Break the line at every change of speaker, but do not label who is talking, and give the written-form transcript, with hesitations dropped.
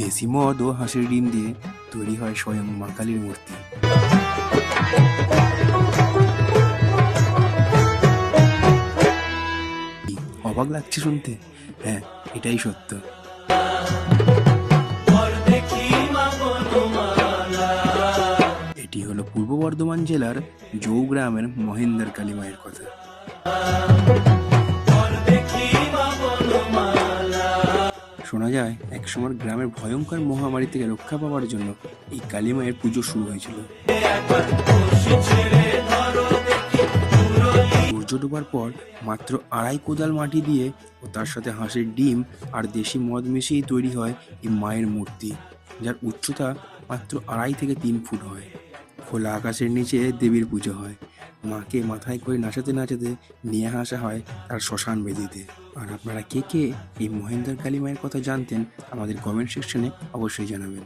দেশি মদ ও হাঁসের ডিম দিয়ে তৈরি হয় স্বয়ং মা কালীর মূর্তি। অবাক লাগছে শুনতে? হ্যাঁ, এটাই সত্য। এটি হলো পূর্ব বর্ধমান জেলার জৌ গ্রামের মহেন্দ্র কালী মায়ের কথা। শোনা যায় একসময় গ্রামের ভয়ঙ্কর মহামারী থেকে রক্ষা পাওয়ার জন্য এই কালী মায়ের পুজো শুরু হয়েছিল। সূর্য ডোবার পর মাত্র 2.5 কোদাল মাটি দিয়ে ও তার সাথে হাঁসের ডিম আর দেশি মদ মিশিয়েই তৈরি হয় এই মায়ের মূর্তি, যার উচ্চতা মাত্র 2.5 থেকে 3 ফুট হয়। খোলা আকাশের নিচে দেবীর পুজো হয়। মাকে মাথায় করে নাচাতে নাচাতে নিয়ে আসা হয় তার শ্মশান বেদিতে। আর আপনারা কে কে এই মহেন্দ্র কালী মায়ের কথা জানতেন আমাদের কমেন্ট সেকশনে অবশ্যই জানাবেন।